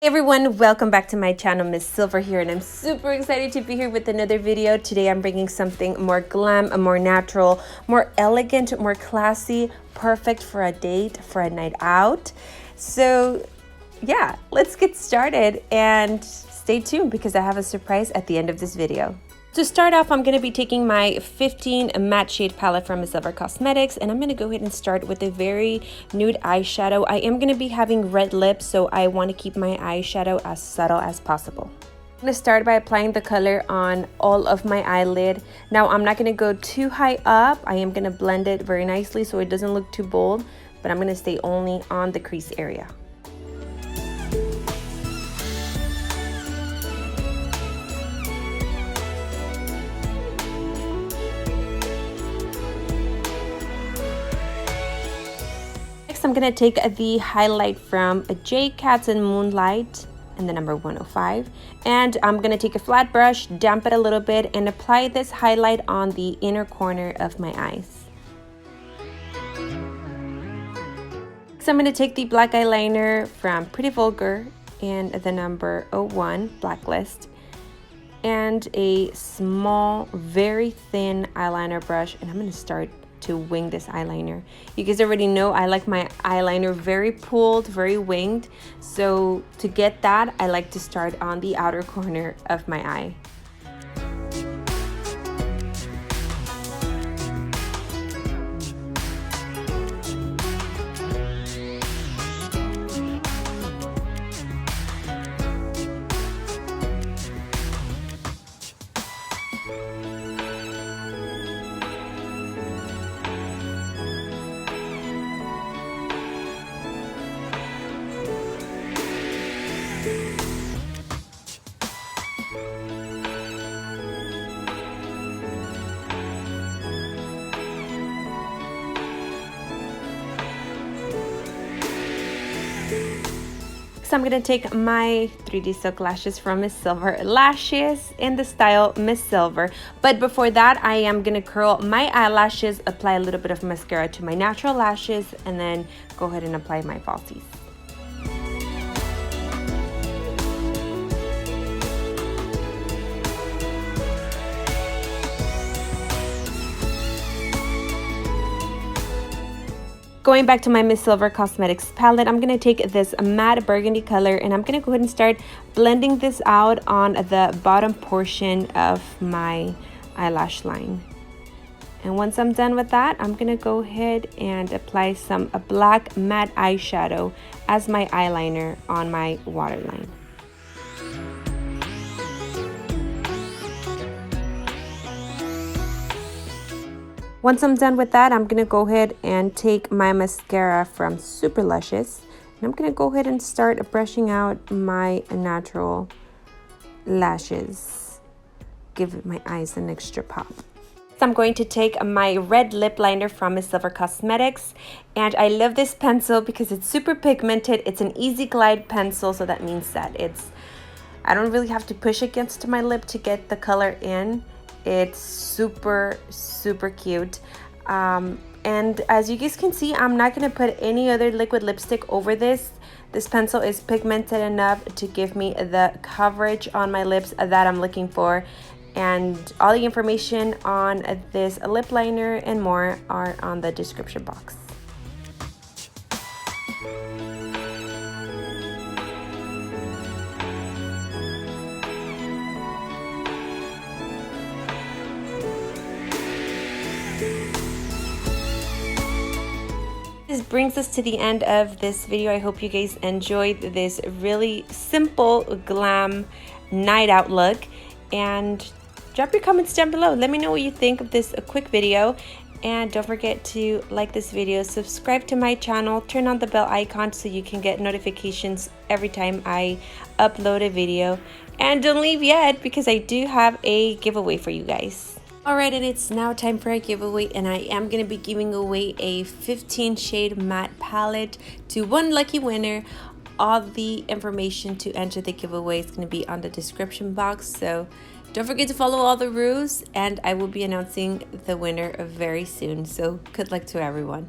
Hey everyone, welcome back to my channel. Mssilver here, and I'm super excited to be here with another video. Today I'm bringing something more glam, more natural, more elegant, more classy, perfect for a date, for a night out. So yeah, let's get started and stay tuned because I have a surprise at the end of this video. To start off, I'm going to be taking my 15 matte shade palette from Mssilver Cosmetics, and I'm going to go ahead and start with a very nude eyeshadow. I am going to be having red lips, so I want to keep my eyeshadow as subtle as possible. I'm going to start by applying the color on all of my eyelid. Now, I'm not going to go too high up. I am going to blend it very nicely so it doesn't look too bold, but I'm going to stay only on the crease area. I'm going to take the highlight from J. Cats and Moonlight and the number 105, and I'm going to take a flat brush, damp it a little bit, and apply this highlight on the inner corner of my eyes. So I'm going to take the black eyeliner from Pretty Vulgar and the number 01 Blacklist, and a small, very thin eyeliner brush, and I'm going to start to wing this eyeliner. You guys already know I like my eyeliner very pulled, very winged. So to get that, I like to start on the outer corner of my eye. So I'm going to take my 3D Silk Lashes from Mssilver Lashes in the style Mssilver. But before that, I am going to curl my eyelashes, apply a little bit of mascara to my natural lashes, and then go ahead and apply my falsies. Going back to my Mssilver Cosmetics palette, I'm going to take this matte burgundy color, and I'm going to go ahead and start blending this out on the bottom portion of my eyelash line. And once I'm done with that, I'm going to go ahead and apply some black matte eyeshadow as my eyeliner on my waterline. Once I'm done with that, I'm going to go ahead and take my mascara from Super Luscious, and I'm going to go ahead and start brushing out my natural lashes. Give my eyes an extra pop. So I'm going to take my red lip liner from Mssilver Cosmetics, and I love this pencil because it's super pigmented. It's an easy glide pencil, so that means that I don't really have to push against my lip to get the color in. It's super cute, and as you guys can see, I'm not going to put any other liquid lipstick over this. This pencil is pigmented enough to give me the coverage on my lips that I'm looking for, and all the information on this lip liner and more are on the description box. This brings us to the end of this video. I hope you guys enjoyed this really simple glam night out look, and drop your comments down below. Let me know what you think of this quick video, and don't forget to like this video, subscribe to my channel, turn on the bell icon so you can get notifications every time I upload a video, and don't leave yet because I do have a giveaway for you guys. Alright, and it's now time for a giveaway, and I am going to be giving away a 15 shade matte palette to one lucky winner. All the information to enter the giveaway is going to be on the description box, so don't forget to follow all the rules, and I will be announcing the winner very soon, so good luck to everyone.